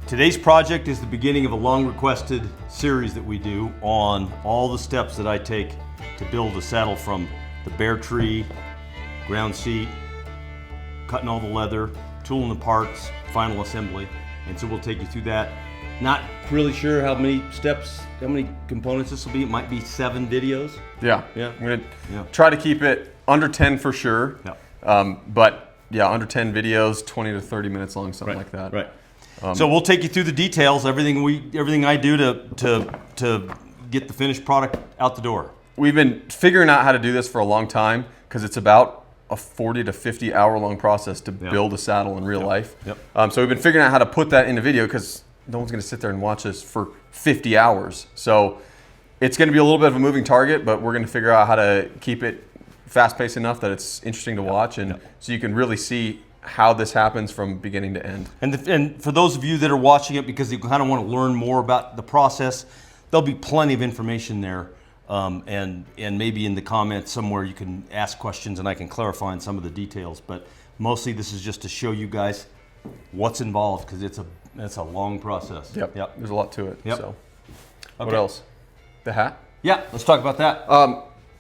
Today's project is the beginning of a long requested series that we do on all the steps that I take to build a saddle, from the bare tree, ground seat, cutting all the leather, tooling the parts, final assembly. And so we'll take you through that. Not really sure how many steps, how many components this will be. It might be 7 videos. Yeah. I'm gonna try to keep it under 10 for sure. Yeah. But yeah, under 10 videos, 20 to 30 minutes long, something like that. Right. So we'll take you through the details, everything I do to get the finished product out the door. We've been figuring out how to do this for a long time, because it's about a 40 to 50 hour long process to build a saddle in real life. So we've been figuring out how to put that into video, because no one's going to sit there and watch this for 50 hours. So it's going to be a little bit of a moving target, but we're going to figure out how to keep it fast-paced enough that it's interesting to watch, and so you can really see how this happens from beginning to end. And for those of you that are watching it because you kind of want to learn more about the process, there'll be plenty of information there. And maybe in the comments somewhere you can ask questions and I can clarify on some of the details. But mostly this is just to show you guys what's involved, because it's a long process. Yep. There's a lot to it. Yep. So what else? The hat? Yeah, let's talk about that.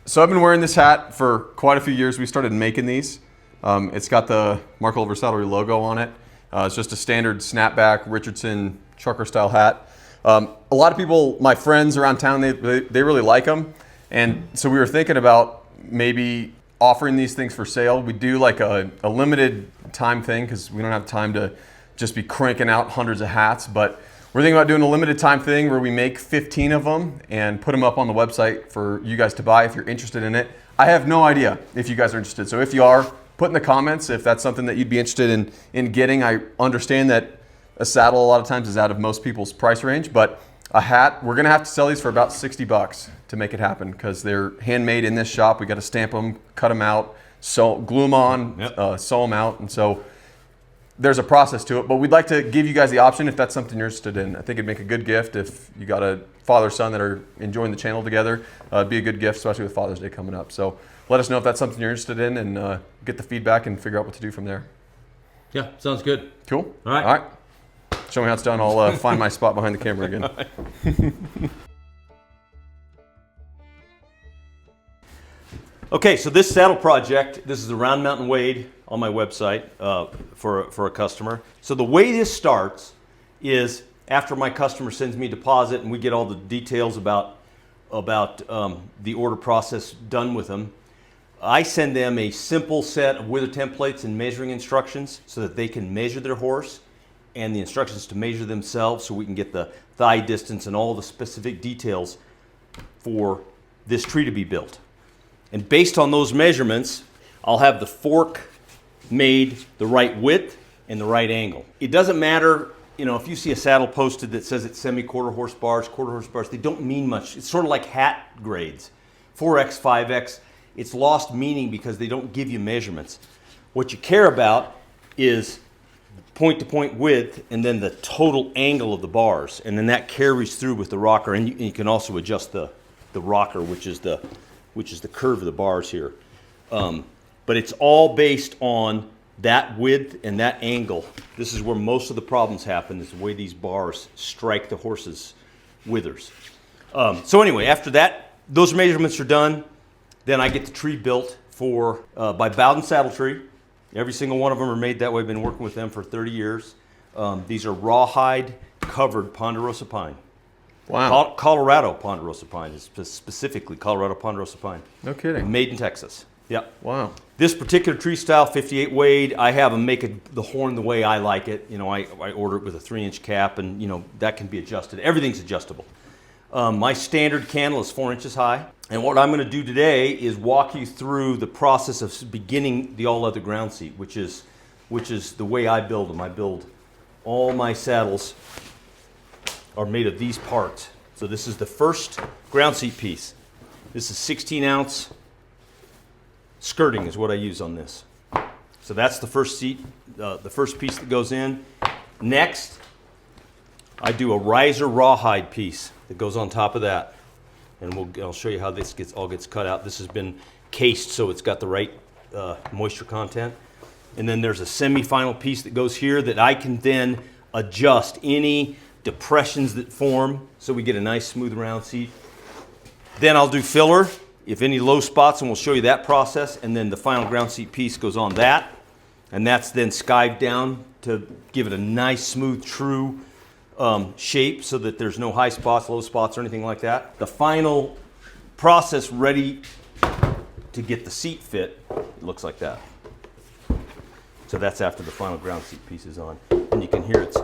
So I've been wearing this hat for quite a few years. We started making these. It's got the Mark Oliver Saddlery logo on it. It's just a standard snapback Richardson trucker style hat. A lot of people, my friends around town, they really like them. And so we were thinking about maybe offering these things for sale. We do like a limited time thing, because we don't have time to just be cranking out hundreds of hats. But we're thinking about doing a limited time thing where we make 15 of them and put them up on the website for you guys to buy if you're interested in it. I have no idea if you guys are interested. So if you are, put in the comments if that's something that you'd be interested in getting. I understand that a saddle a lot of times is out of most people's price range, but a hat, we're gonna have to sell these for about 60 bucks to make it happen, because they're handmade in this shop. We got to stamp them, cut them out, glue them on, sew them out, and so there's a process to it. But we'd like to give you guys the option if that's something you're interested in. I think it'd make a good gift if you got a father-son that are enjoying the channel together. It'd be a good gift, especially with Father's Day coming up. So let us know if that's something you're interested in, and get the feedback and figure out what to do from there. Yeah, sounds good. Cool. All right. Show me how it's done. I'll find my spot behind the camera again. Okay, so this saddle project, this is the Round Mountain Wade on my website for a customer. So the way this starts is after my customer sends me a deposit and we get all the details about the order process done with them, I send them a simple set of wither templates and measuring instructions so that they can measure their horse, and the instructions to measure themselves, so we can get the thigh distance and all the specific details for this tree to be built. And based on those measurements, I'll have the fork made the right width and the right angle. It doesn't matter, if you see a saddle posted that says it's semi-quarter horse bars, quarter horse bars, they don't mean much. It's sort of like hat grades. 4X, 5X, it's lost meaning because they don't give you measurements. What you care about is point-to-point width and then the total angle of the bars. And then that carries through with the rocker. And you can also adjust the rocker, which is the curve of the bars here. But it's all based on that width and that angle. This is where most of the problems happen, is the way these bars strike the horse's withers. So anyway, after that, those measurements are done. Then I get the tree built by Bowden Saddlery. Every single one of them are made that way. I've been working with them for 30 years. These are rawhide covered ponderosa pine. Wow. Colorado ponderosa pine, is specifically Colorado ponderosa pine. No kidding. Made in Texas. Yep. Wow. This particular tree style, 58 Wade, I have them make the horn the way I like it. I order it with a 3-inch cap, and that can be adjusted. Everything's adjustable. My standard candle is 4 inches high. And what I'm going to do today is walk you through the process of beginning the all-leather ground seat, which is the way I build them. I build all my saddles are made of these parts. So this is the first ground seat piece. This is 16-ounce skirting is what I use on this. So that's the first seat, the first piece that goes in. Next, I do a riser rawhide piece that goes on top of that. And I'll show you how this all gets cut out. This has been cased so it's got the right moisture content. And then there's a semi-final piece that goes here that I can then adjust any depressions that form so we get a nice smooth round seat. Then I'll do filler, if any low spots, and we'll show you that process. And then the final ground seat piece goes on that. And that's then skived down to give it a nice, smooth, true shape so that there's no high spots, low spots, or anything like that. The final process ready to get the seat fit, it looks like that. So that's after the final ground seat piece is on. And you can hear it's,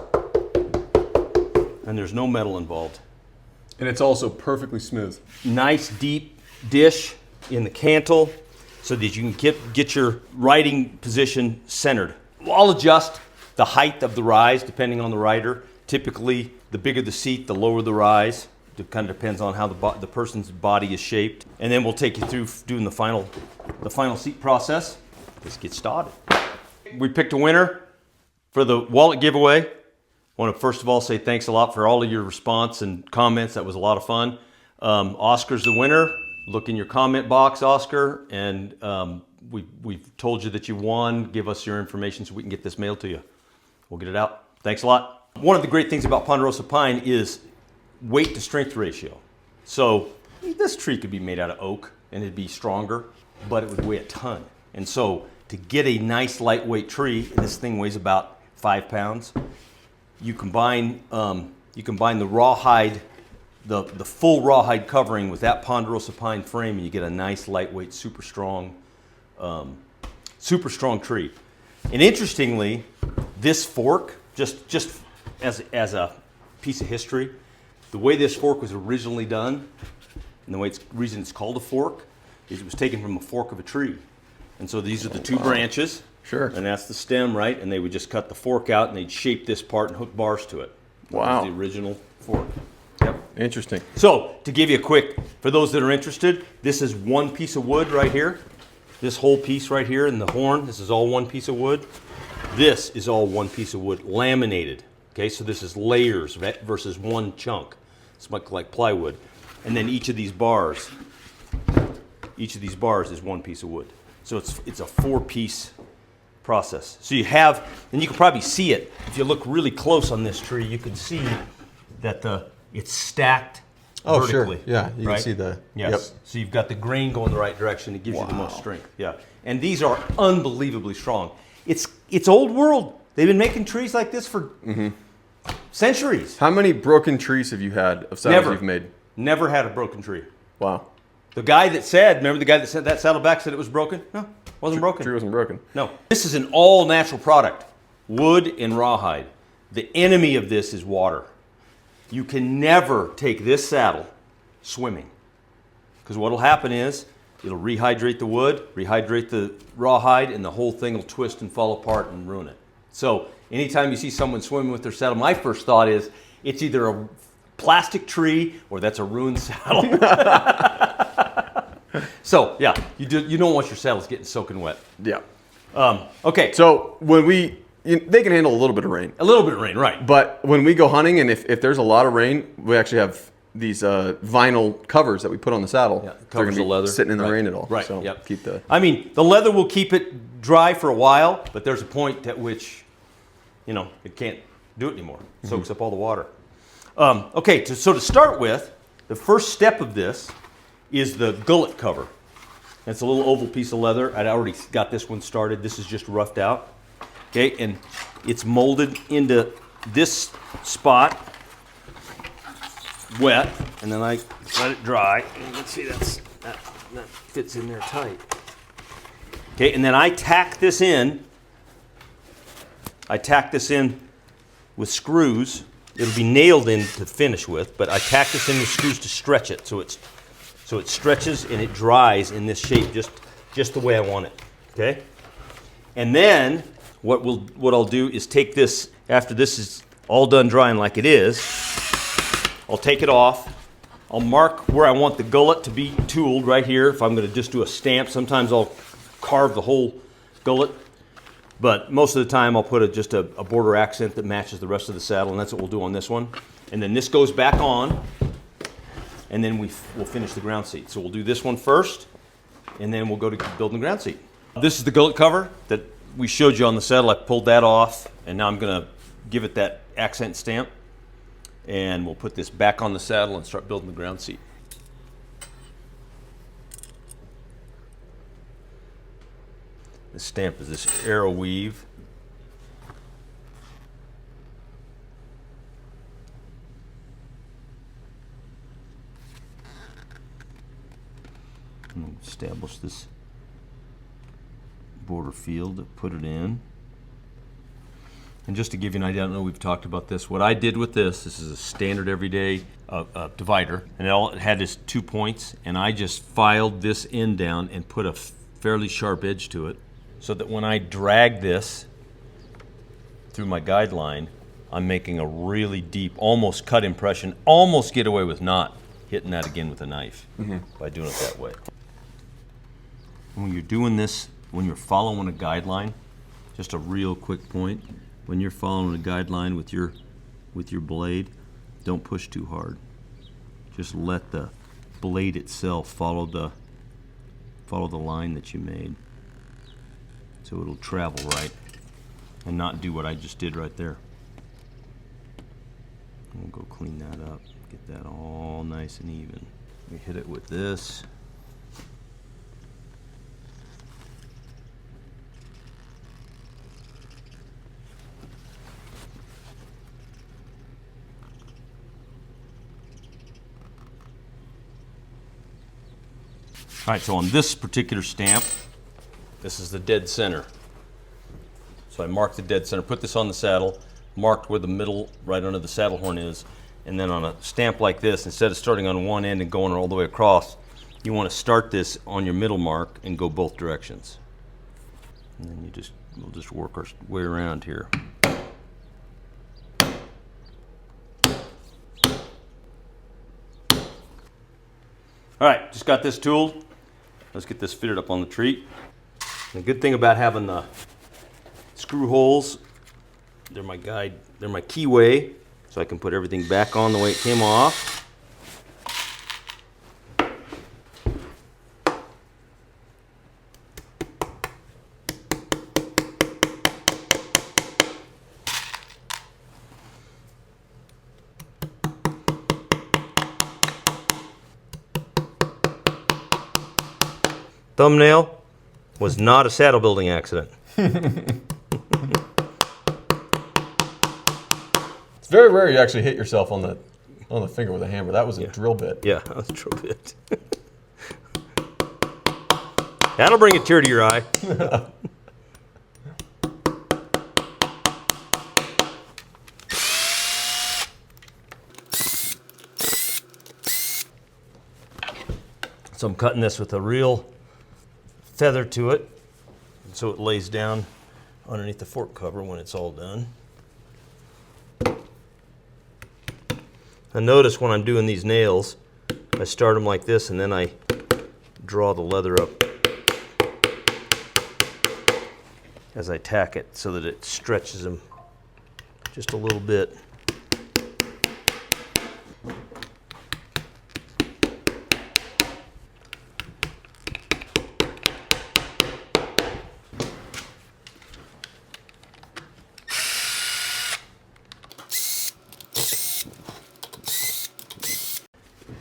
and there's no metal involved. And it's also perfectly smooth. Nice deep dish in the cantle so that you can get your riding position centered. I'll adjust the height of the rise depending on the rider. Typically, the bigger the seat, the lower the rise. It kind of depends on how the person's body is shaped. And then we'll take you through doing the final seat process. Let's get started. We picked a winner for the wallet giveaway. I want to first of all say thanks a lot for all of your response and comments. That was a lot of fun. Oscar's the winner. Look in your comment box, Oscar, and we've told you that you won. Give us your information so we can get this mailed to you. We'll get it out. Thanks a lot. One of the great things about ponderosa pine is weight to strength ratio. So this tree could be made out of oak and it'd be stronger, but it would weigh a ton. And so to get a nice lightweight tree, this thing weighs about 5 pounds. You combine the rawhide, the full rawhide covering with that ponderosa pine frame, and you get a nice lightweight, super strong tree. And interestingly, this fork, just as a piece of history, the way this fork was originally done, and the reason it's called a fork, is it was taken from a fork of a tree. And so these are the two branches. Sure. And that's the stem, right? And they would just cut the fork out and they'd shape this part and hook bars to it. Wow. That was the original fork. Yep. Interesting. So to give you a quick, for those that are interested, this is one piece of wood right here. This whole piece right here in the horn, this is all one piece of wood. This is all one piece of wood, laminated. Okay, so this is layers versus one chunk. It's like plywood. And then each of these bars is one piece of wood. So it's a 4-piece process. So you have, and you can probably see it, if you look really close on this tree, you can see that it's stacked vertically. Sure. Yeah, you right? can see the, Yes. Yep. So you've got the grain going the right direction. It gives you the most strength. Yeah. And these are unbelievably strong. It's old world. They've been making trees like this for centuries. How many broken trees have you had of saddles you've made? Never had a broken tree. Wow. Remember the guy that said that saddleback said it was broken? No, wasn't broken. Tree wasn't broken. No. This is an all natural product. Wood and rawhide. The enemy of this is water. You can never take this saddle swimming. Because what will happen is it'll rehydrate the wood, rehydrate the rawhide, and the whole thing will twist and fall apart and ruin it. So anytime you see someone swimming with their saddle, my first thought is it's either a plastic tree or that's a ruined saddle. So yeah, you don't want your saddles getting soaking wet. Yeah. Okay. So when they can handle a little bit of rain. A little bit of rain, right. But when we go hunting and if there's a lot of rain, we actually have these vinyl covers that we put on the saddle. Yeah, They're covers going the to be leather. sitting in the rain at all. Right, So yep. keep the... I mean, the leather will keep it dry for a while, but there's a point at which, it can't do it anymore. It soaks up all the water. Okay, so to start with, the first step of this is the gullet cover. It's a little oval piece of leather. I'd already got this one started. This is just roughed out. Okay, and it's molded into this spot, wet, and then I let it dry. And you can see that fits in there tight. Okay, and then I tack this in. With screws. It'll be nailed in to finish with, but I tack this in with screws to stretch it so it stretches and it dries in this shape just the way I want it. Okay? And then what I'll do is take this, after this is all done drying like it is, I'll take it off. I'll mark where I want the gullet to be tooled right here. If I'm going to just do a stamp, sometimes I'll carve the whole gullet. But most of the time I'll put just a border accent that matches the rest of the saddle, and that's what we'll do on this one. And then this goes back on, and then we'll finish the ground seat. So we'll do this one first, and then we'll go to building the ground seat. This is the gullet cover that we showed you on the saddle. I pulled that off, and now I'm going to give it that accent stamp. And we'll put this back on the saddle and start building the ground seat. The stamp is this arrow weave. And establish this border field, put it in. And just to give you an idea, I don't know we've talked about this. What I did with this is a standard everyday divider, and it had just 2 points, and I just filed this end down and put a fairly sharp edge to it, so that when I drag this through my guideline, I'm making a really deep, almost cut impression, almost get away with not hitting that again with a knife by doing it that way. When you're doing this, when you're following a guideline, just a real quick point, when you're following a guideline with your blade, don't push too hard. Just let the blade itself follow the line that you made, so it'll travel right and not do what I just did right there. We'll go clean that up, get that all nice and even. We hit it with this. All right, so on this particular stamp, this is the dead center. So I marked the dead center, put this on the saddle, marked where the middle, right under the saddle horn is, and then on a stamp like this, instead of starting on one end and going all the way across, you want to start this on your middle mark and go both directions. And then we'll just work our way around here. All right, just got this tooled. Let's get this fitted up on the tree. The good thing about having the screw holes, they're my guide, they're my keyway, so I can put everything back on the way it came off. Thumbnail was not a saddle building accident. It's very rare you actually hit yourself on the finger with a hammer. That was a drill bit. Yeah, that was a drill bit. That'll bring a tear to your eye. So I'm cutting this with a real feather to it, so it lays down underneath the fork cover when it's all done. And notice when I'm doing these nails, I start them like this and then I draw the leather up as I tack it so that it stretches them just a little bit.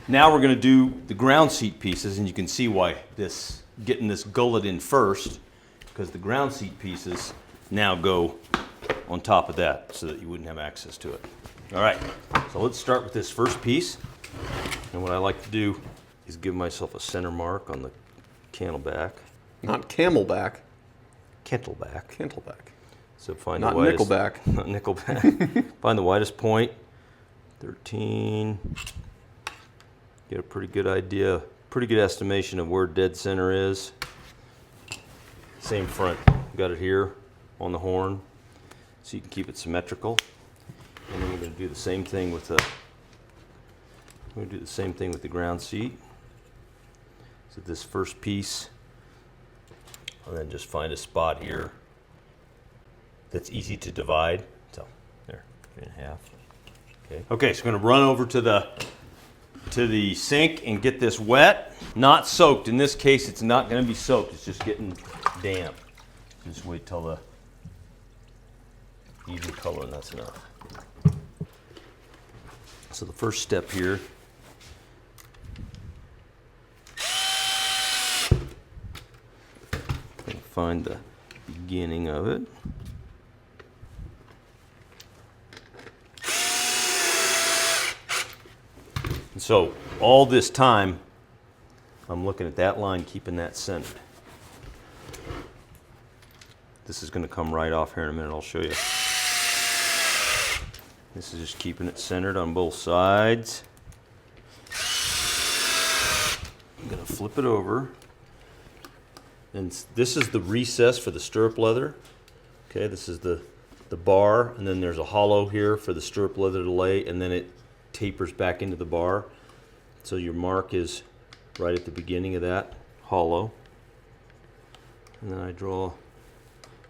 Now we're going to do the ground seat pieces, and you can see why getting this gullet in first, because the ground seat pieces now go on top of that so that you wouldn't have access to it. All right, so let's start with this first piece. And what I like to do is give myself a center mark on the cantelback. Not camelback. Cantelback. Cantelback. So find Not the widest, nickelback. Not nickelback. Find the widest point. 13. Get a pretty good idea, pretty good estimation of where dead center is. Same front, got it here on the horn, so you can keep it symmetrical. And then we're going to do the same thing with the ground seat. So this first piece, and then just find a spot here that's easy to divide. So there, 3.5. Okay, so I'm going to run over to the sink and get this wet. Not soaked. In this case, it's not going to be soaked. It's just getting damp. Just wait till the even color, and that's enough. So the first step here, find the beginning of it. And so all this time, I'm looking at that line, keeping that centered. This is going to come right off here in a minute. I'll show you. This is just keeping it centered on both sides. I'm going to flip it over. And this is the recess for the stirrup leather. Okay, this is the bar, and then there's a hollow here for the stirrup leather to lay, and then it tapers back into the bar. So your mark is right at the beginning of that hollow. And then I draw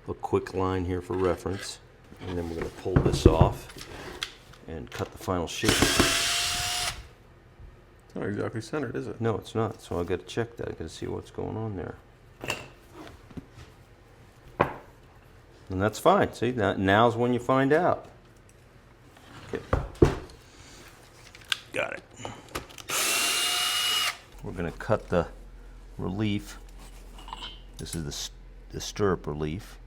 a quick line here for reference. And then we're going to pull this off and cut the final shape. It's not exactly centered, is it? No, it's not. So I've got to check that. I've got to see what's going on there. And that's fine. See, now's when you find out. Okay. Got it. We're going to cut the relief. This is the stirrup relief.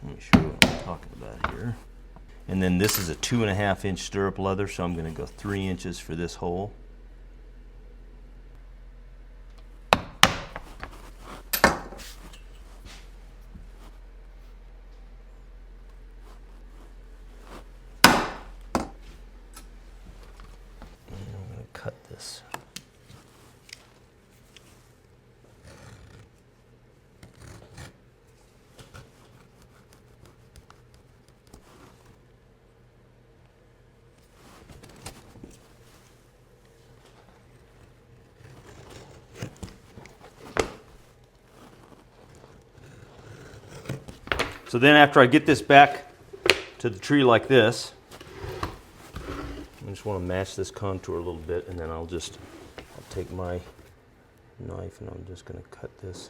Let me show you what I'm talking about here. And then this is a 2.5 inch stirrup leather, so I'm going to go 3 inches for this hole. Cut this. So then after I get this back to the tree like this, I just want to match this contour a little bit, and then I'll take my knife and I'm just going to cut this.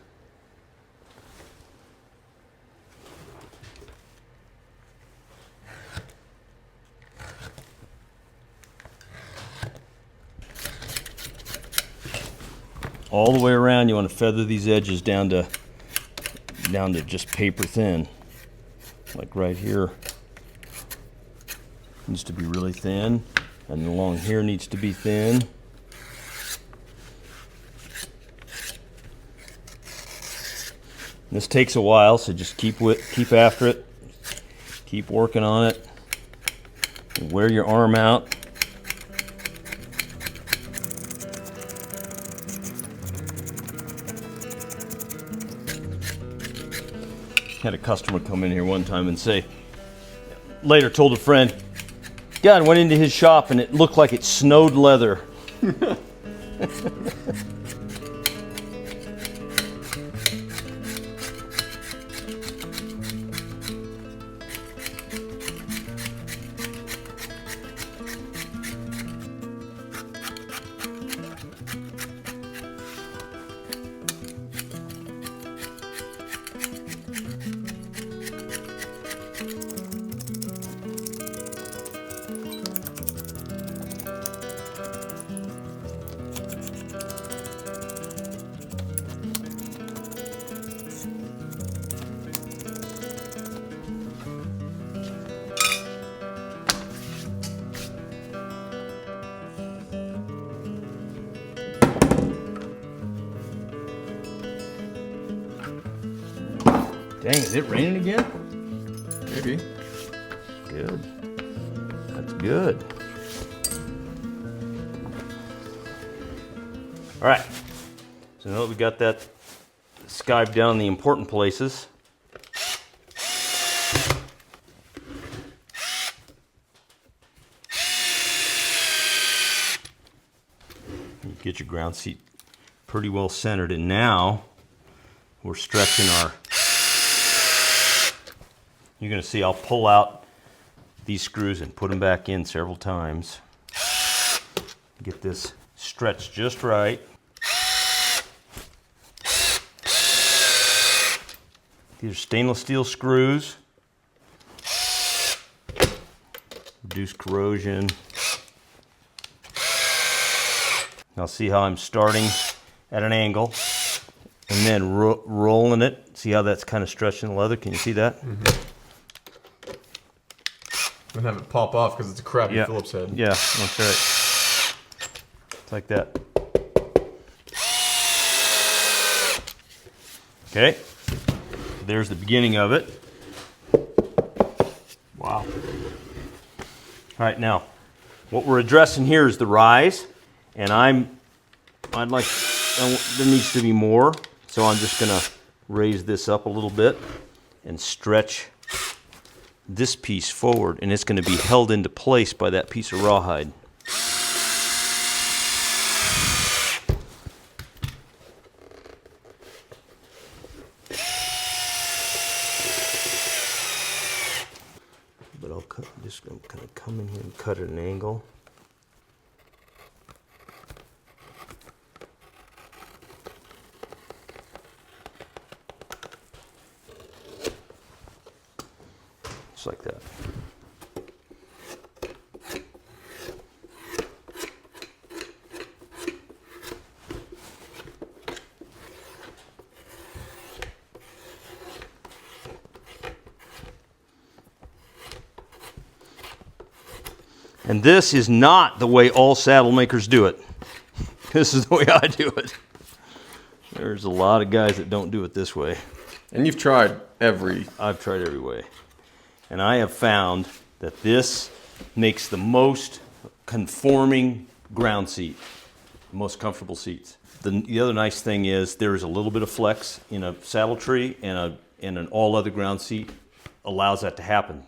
All the way around, you want to feather these edges down to just paper thin, like right here. Needs to be really thin. And along here needs to be thin. This takes a while, so just keep after it. Keep working on it. Wear your arm out. Had a customer come in here one time and say, later told a friend, God, went into his shop and it looked like it snowed leather. Dang, is it raining again? Maybe. Good. That's good. All right. So now that we got that skived down the important places, you get your ground seat pretty well centered, and now we're stretching our. You're going to see I'll pull out these screws and put them back in several times. Get this stretched just right. These are stainless steel screws. reduce corrosion. Now see how I'm starting at an angle and then rolling it. See how that's kind of stretching the leather? Can you see that? Mm-hmm. And have it pop off because it's a crappy Phillips head. Yeah, that's right. It's like that. Okay, there's the beginning of it. Wow. All right, now, what we're addressing here is the rise, and there needs to be more, so I'm just gonna raise this up a little bit and stretch this piece forward, and it's gonna be held into place by that piece of rawhide. But I'll just gonna kind of come in here and cut at an angle. Just like that. And this is not the way all saddle makers do it. This is the way I do it. There's a lot of guys that don't do it this way. And you've tried every... I've tried every way. And I have found that this makes the most conforming ground seat, most comfortable seats. The other nice thing is there is a little bit of flex in a saddle tree, and an all leather ground seat allows that to happen.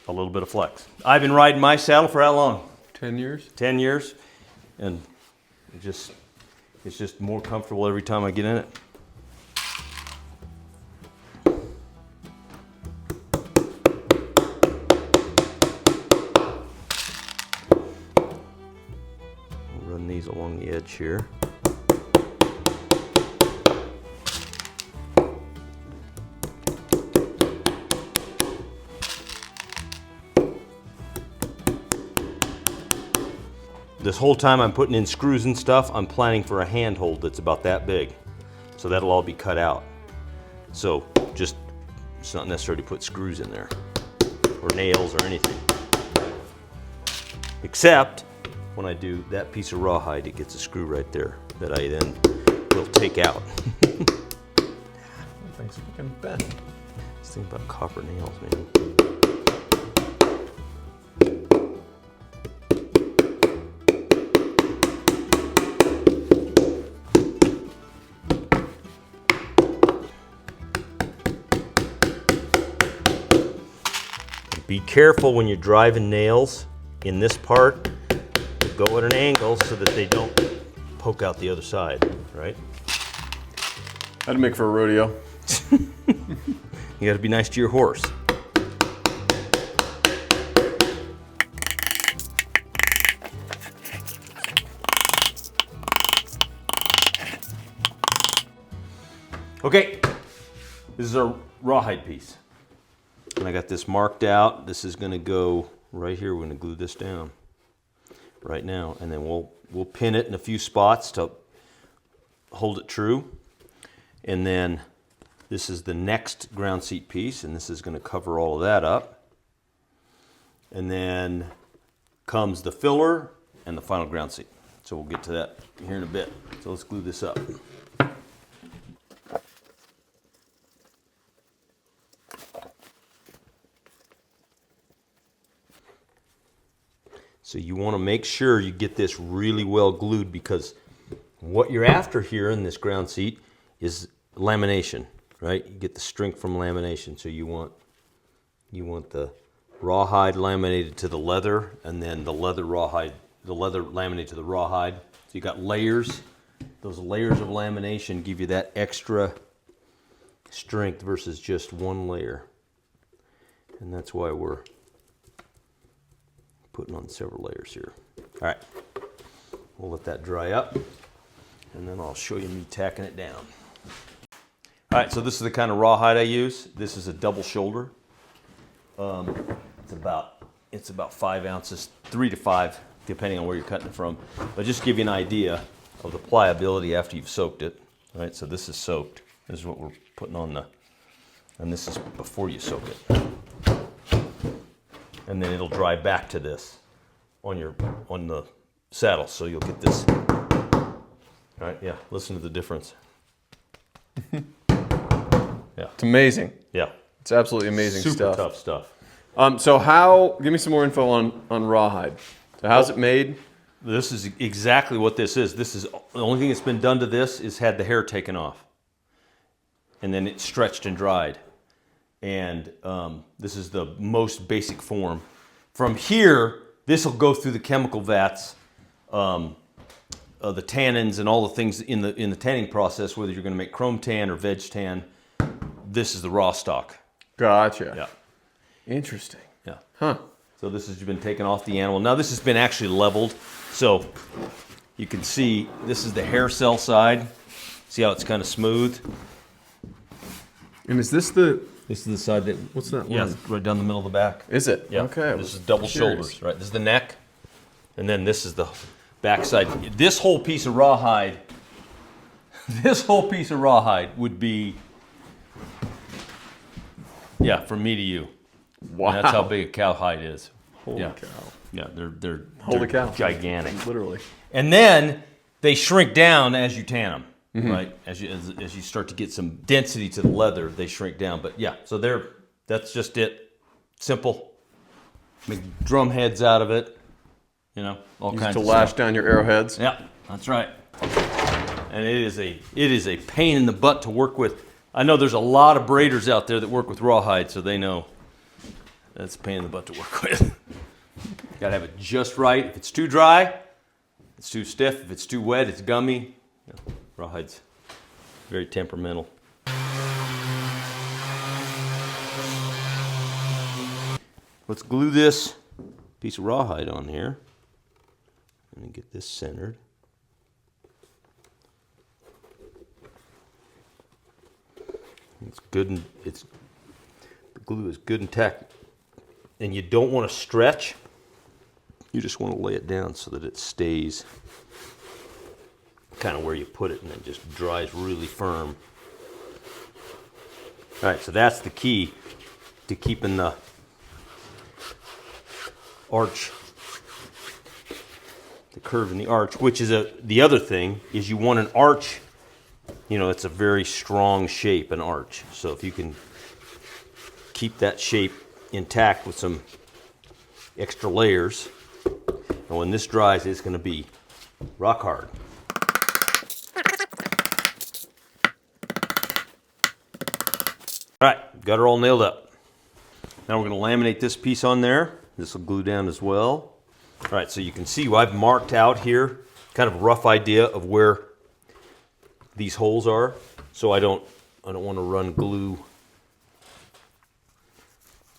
A little bit of flex. I've been riding my saddle for how long? 10 years? 10 years. And it's just more comfortable every time I get in it. I'll run these along the edge here. This whole time I'm putting in screws and stuff, I'm planning for a handhold that's about that big. So that'll all be cut out. So it's not necessary to put screws in there or nails or anything. Except when I do that piece of rawhide, it gets a screw right there that I then will take out. Things are getting bent. This thing about copper nails, man. Be careful when you're driving nails in this part. Go at an angle so that they don't poke out the other side, right? That'd make for a rodeo. You gotta be nice to your horse. Okay, this is our rawhide piece. And I got this marked out. This is gonna go right here. We're gonna glue this down right now, and then we'll pin it in a few spots to hold it true. And then this is the next ground seat piece, and this is gonna cover all of that up. And then comes the filler and the final ground seat. So we'll get to that here in a bit. So let's glue this up. So you want to make sure you get this really well glued, because what you're after here in this ground seat is lamination, right? You get the strength from lamination. So you want the rawhide laminated to the leather, and then the leather laminated to the rawhide. So you got layers. Those layers of lamination give you that extra strength versus just one layer. And that's why we're putting on several layers here. All right, we'll let that dry up, and then I'll show you me tacking it down. All right, so this is the kind of rawhide I use. This is a double shoulder. It's about it's about 5 ounces, 3 to 5, depending on where you're cutting it from. But just to give you an idea of the pliability after you've soaked it. All right, so this is soaked. This is what we're putting on the, and this is before you soak it. And then it'll dry back to this on the saddle, so you'll get this. All right, yeah, listen to the difference. Yeah. It's amazing. Yeah. It's absolutely amazing Super stuff. tough stuff. So give me some more info on rawhide. So how's it made? This is exactly what this is. This is the only thing that's been done to this is had the hair taken off. And then it's stretched and dried. And this is the most basic form. From here, this will go through the chemical vats, the tannins and all the things in the tanning process, whether you're going to make chrome tan or veg tan. This is the raw stock. Gotcha. Yeah. Interesting. Yeah. Huh. So this has been taken off the animal. Now this has been actually leveled. So you can see this is the hair cell side. See how it's kind of smooth? And is this the... This is the side that... What's that one? Yeah, right down the middle of the back. Is it? Yeah. Okay. This is double shoulders, right? This is the neck. And then this is the back side. This whole piece of rawhide, would be, yeah, from me to you. Wow. And that's how big a cow hide is. Holy yeah. cow. Yeah, they're Holy cow. gigantic. Literally. And then they shrink down as you tan them, right? As you start to get some density to the leather, they shrink down. But yeah, so that's just it. Simple. Make drum heads out of it. You know, all Used kinds to of lash stuff. down your arrowheads. Yeah, that's right. And it is a pain in the butt to work with. I know there's a lot of braiders out there that work with rawhide, so they know that's a pain in the butt to work with. Gotta have it just right. If it's too dry, it's too stiff. If it's too wet, it's gummy. You know, rawhide's very temperamental. Let's glue this piece of rawhide on here. Let me get this centered. It's good and the glue is good and tack. And you don't want to stretch. You just want to lay it down so that it stays kind of where you put it and then just dries really firm. All right, so that's the key to keeping the arch, the curve in the arch, which is the other thing is you want an arch, you know, it's a very strong shape, an arch. So if you can keep that shape intact with some extra layers, and when this dries, it's going to be rock hard. All right, got her all nailed up. Now we're going to laminate this piece on there. This will glue down as well. All right, so you can see I've marked out here kind of a rough idea of where these holes are. So I don't want to run glue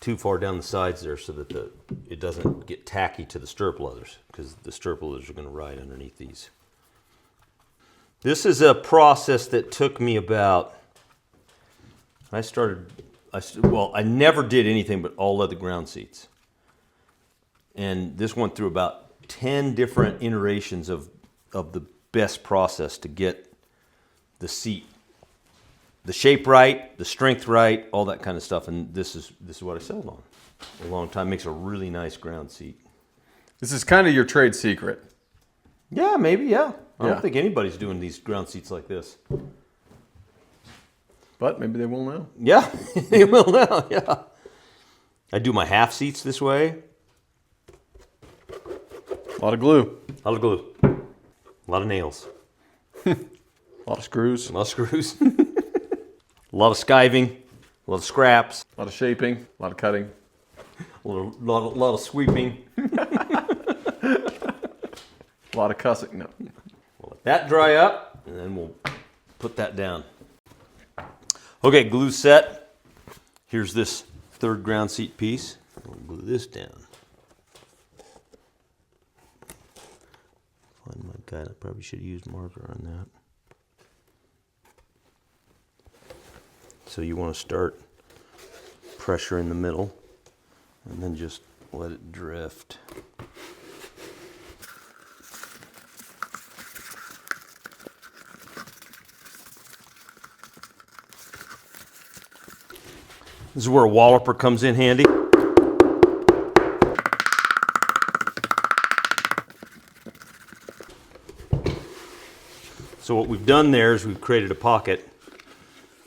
too far down the sides there so that it doesn't get tacky to the stirrup leathers, because the stirrup leathers are going to ride underneath these. This is a process that took me about, I never did anything but all leather ground seats. And this went through about 10 different iterations of the best process to get the seat, the shape right, the strength right, all that kind of stuff. And this is what I settled on a long time. Makes a really nice ground seat. This is kind of your trade secret. Yeah, maybe, yeah. I Yeah. don't think anybody's doing these ground seats like this. But maybe they will now. Yeah, they will now, yeah. I do my half seats this way. A lot of glue. A lot of glue. A lot of nails. A lot of screws. A lot of screws. A lot of skiving. A lot of scraps. A lot of shaping. A lot of cutting. A lot of sweeping. A lot of cussing. No. We'll let that dry up, and then we'll put that down. Okay, glue set. Here's this third ground seat piece. We'll glue this down. Find my guide. I probably should use marker on that. So you want to start pressure in the middle, and then just let it drift. This is where a walloper comes in handy. So what we've done there is we've created a pocket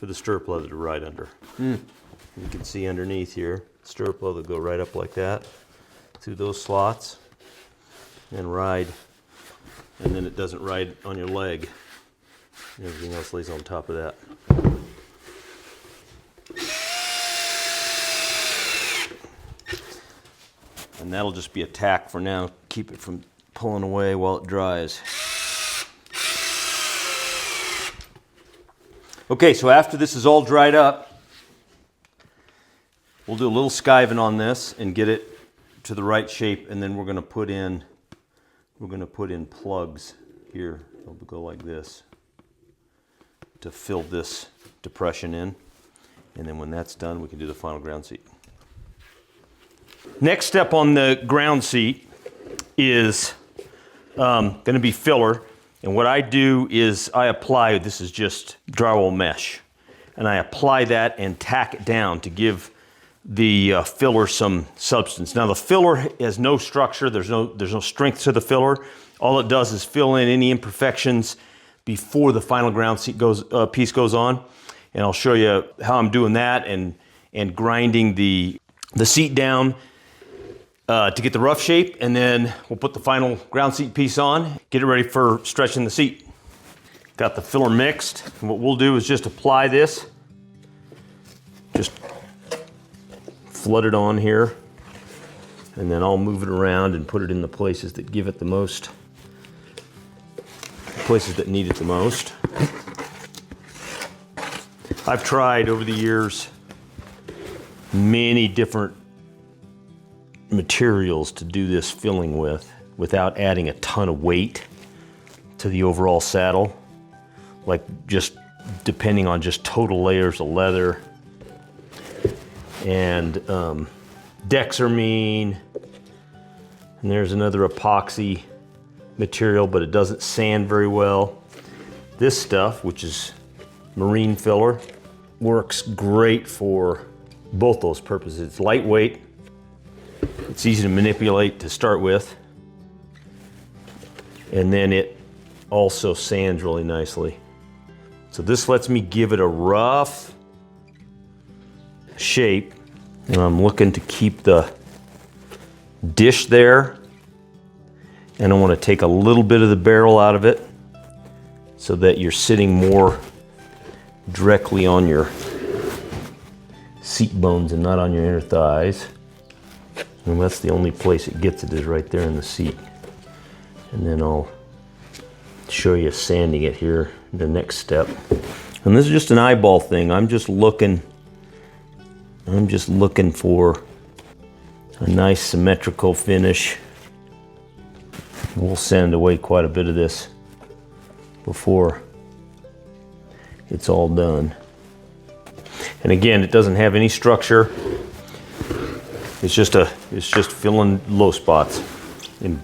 for the stirrup leather to ride under. You can see underneath here, stirrup leather go right up like that through those slots and ride, and then it doesn't ride on your leg. Everything else lays on top of that. And that'll just be a tack for now, keep it from pulling away while it dries. Okay, so after this is all dried up, we'll do a little skiving on this and get it to the right shape, and then we're going to put in plugs here. They'll go like this to fill this depression in, and then when that's done, we can do the final ground seat. Next step on the ground seat is going to be filler, and what I do is I apply, this is just drywall mesh, and I apply that and tack it down to give the filler some substance. Now the filler has no structure, there's no strength to the filler. All it does is fill in any imperfections before the final ground seat piece goes on, and I'll show you how I'm doing that and grinding the seat down to get the rough shape, and then we'll put the final ground seat piece on, get it ready for stretching the seat. Got the filler mixed, and what we'll do is just apply this, just flood it on here, and then I'll move it around and put it in the places that give it the most, places that need it the most. I've tried over the years many different materials to do this filling with without adding a ton of weight to the overall saddle, like just depending on just total layers of leather. And Dexamine, and there's another epoxy material, but it doesn't sand very well. This stuff, which is marine filler, works great for both those purposes. It's lightweight, it's easy to manipulate to start with, and then it also sands really nicely. So this lets me give it a rough shape, and I'm looking to keep the dish there, and I want to take a little bit of the barrel out of it so that you're sitting more directly on your seat bones and not on your inner thighs. And that's the only place it gets it, is right there in the seat. And then I'll show you sanding it here, the next step. And this is just an eyeball thing. I'm just looking for a nice symmetrical finish. We'll sand away quite a bit of this before it's all done. And again, it doesn't have any structure. It's just filling low spots and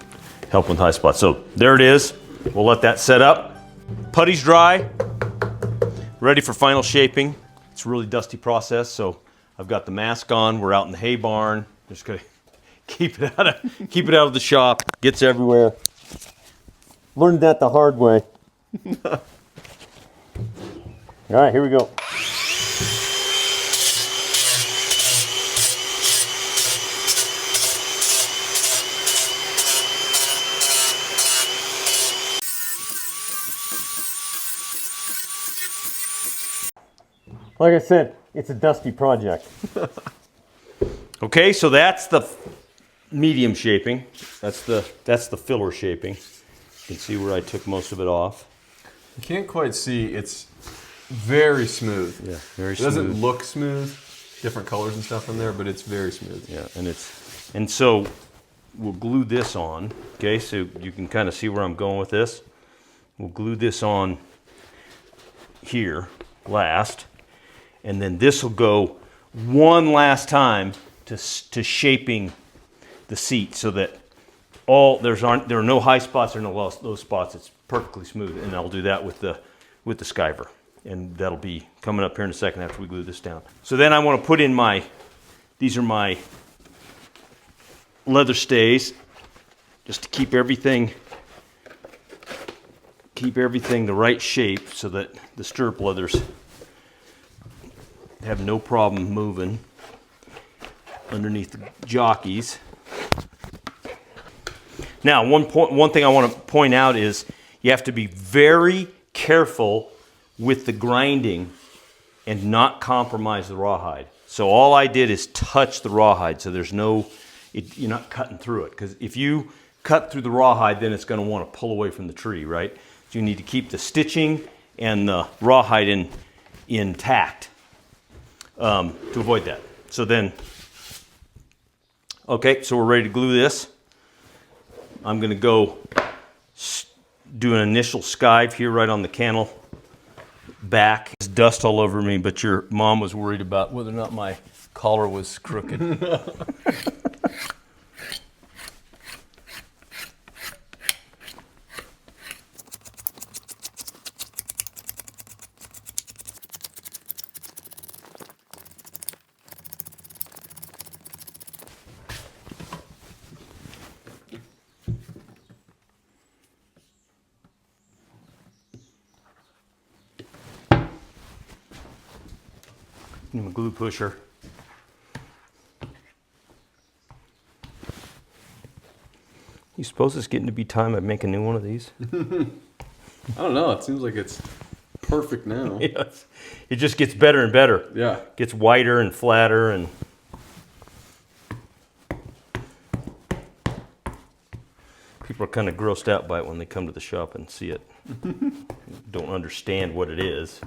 helping with high spots. So there it is. We'll let that set up. Putty's dry, ready for final shaping. It's a really dusty process, so I've got the mask on. We're out in the hay barn. Just gonna keep it out of the shop. Gets everywhere. Learned that the hard way. All right, here we go. Like I said, it's a dusty project. Okay, so that's the medium shaping. That's the filler shaping. You can see where I took most of it off. You can't quite see. It's very smooth. Yeah, very It smooth. doesn't look smooth. Different colors and stuff in there, but it's very smooth. Yeah, and so we'll glue this on. Okay, so you can kind of see where I'm going with this. We'll glue this on here last, and then this will go one last time to shaping the seat so that there are no high spots or no low spots. It's perfectly smooth, and I'll do that with the skiver, and that'll be coming up here in a second after we glue this down. So then I want to put in these are my leather stays, just to keep everything the right shape so that the stirrup leathers have no problem moving underneath the jockeys. Now, one thing I want to point out is you have to be very careful with the grinding and not compromise the rawhide. So all I did is touch the rawhide, so there's you're not cutting through it. Because if you cut through the rawhide, then it's going to want to pull away from the tree, right? So you need to keep the stitching and the rawhide intact to avoid that. So then, okay, so we're ready to glue this. I'm going to go do an initial skive here right on the cantle back. There's dust all over me, but your mom was worried about whether or not my collar was crooked. I'm a glue pusher. You suppose it's getting to be time I make a new one of these? I don't know. It seems like it's perfect now. Yes. It just gets better and better. Yeah. Gets wider and flatter, and people are kind of grossed out by it when they come to the shop and see it. Don't understand what it is.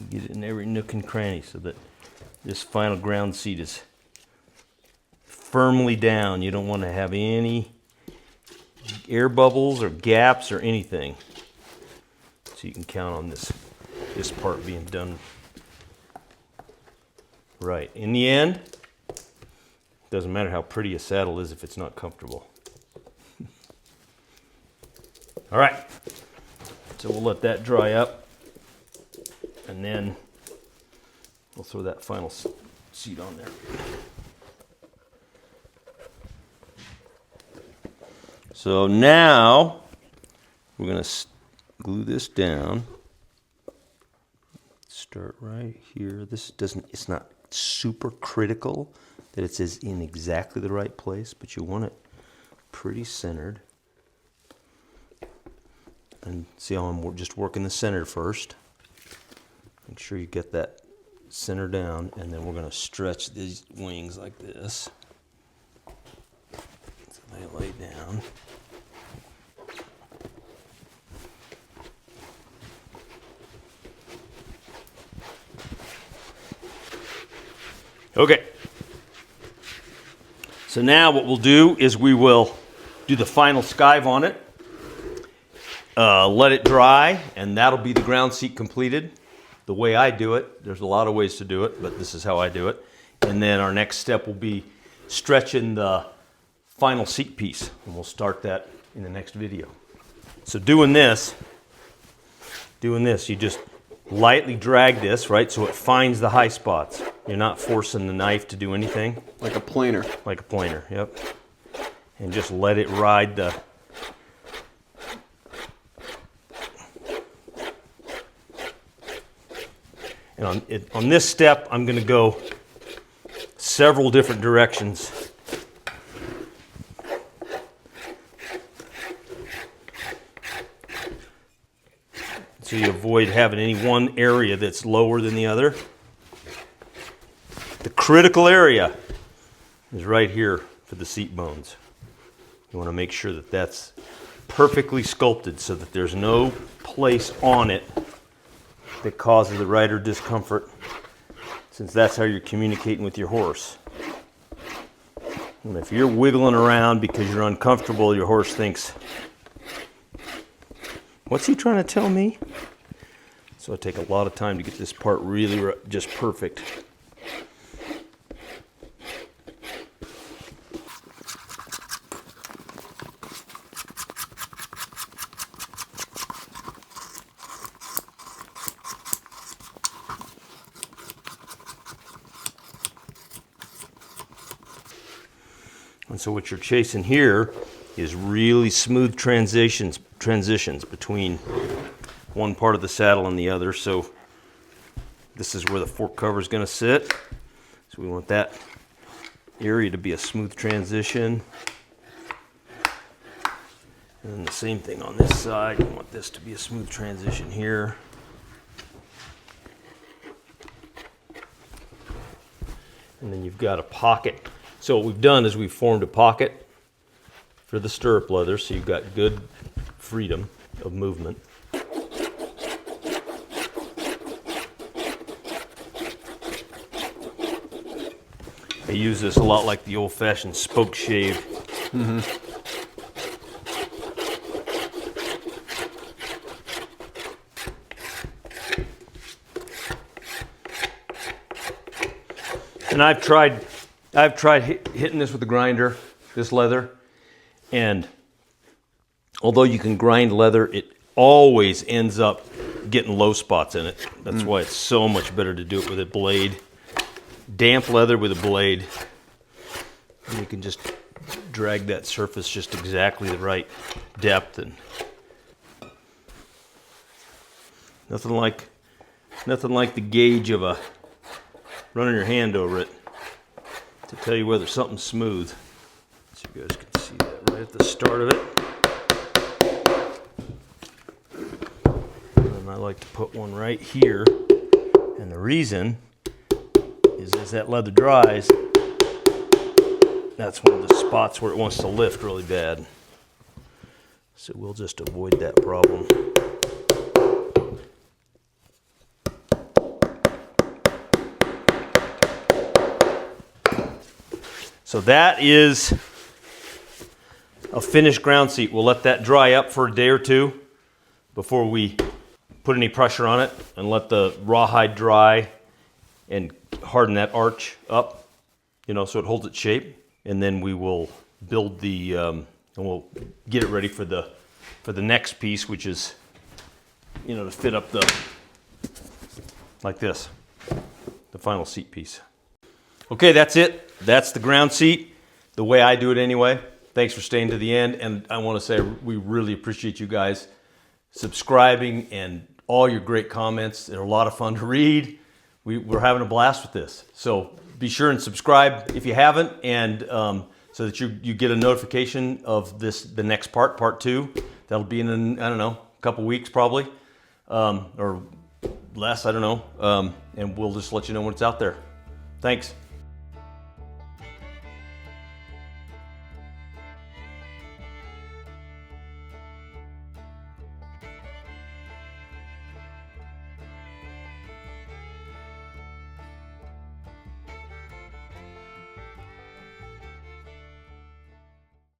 Get it in every nook and cranny so that this final ground seat is firmly down. You don't want to have any air bubbles or gaps or anything. So you can count on this part being done right. In the end, it doesn't matter how pretty a saddle is if it's not comfortable. All right, so we'll let that dry up. And then we'll throw that final seat on there. So now we're going to glue this down. Start right here. It's not super critical that it says in exactly the right place, but you want it pretty centered. And see how I'm just working the center first. Make sure you get that center down, and then we're going to stretch these wings like this. So they lay down. Okay. So now what we'll do is we will do the final skive on it. Let it dry, and that'll be the ground seat completed. The way I do it, there's a lot of ways to do it, but this is how I do it. And then our next step will be stretching the final seat piece, and we'll start that in the next video. So doing this, you just lightly drag this, right, so it finds the high spots. You're not forcing the knife to do anything. Like a planer. Like a planer, yep. And just let it ride the... And on this step, I'm going to go several different directions. So you avoid having any one area that's lower than the other. The critical area is right here for the seat bones. You want to make sure that that's perfectly sculpted so that there's no place on it that causes the rider discomfort, since that's how you're communicating with your horse. And if you're wiggling around because you're uncomfortable, your horse thinks, what's he trying to tell me? So I take a lot of time to get this part really just perfect. And so what you're chasing here is really smooth transitions between one part of the saddle and the other. So this is where the fork cover is going to sit. So we want that area to be a smooth transition. And then the same thing on this side. You want this to be a smooth transition here. And then you've got a pocket. So what we've done is we've formed a pocket for the stirrup leather, so you've got good freedom of movement. I use this a lot like the old-fashioned spoke shave. Mm-hmm. And I've tried hitting this with a grinder, this leather, and although you can grind leather, it always ends up getting low spots in it. That's why it's so much better to do it with a blade. Damp leather with a blade, and you can just drag that surface just exactly the right depth, and nothing like the gauge of a running your hand over it to tell you whether something's smooth. So you guys can see that right at the start of it. And I like to put one right here, and the reason is as that leather dries, that's one of the spots where it wants to lift really bad. So we'll just avoid that problem. So that is a finished ground seat. We'll let that dry up for a day or two before we put any pressure on it, and let the rawhide dry and harden that arch up, so it holds its shape. And then we will build and we'll get it ready for the next piece, which is, to fit up like this, the final seat piece. Okay, that's it. That's the ground seat, the way I do it anyway. Thanks for staying to the end, and I want to say we really appreciate you guys subscribing and all your great comments. They're a lot of fun to read. We're having a blast with this. So be sure and subscribe if you haven't, and so that you get a notification of the next part 2. That'll be in, I don't know, a couple weeks probably, or less, I don't know. And we'll just let you know when it's out there. Thanks.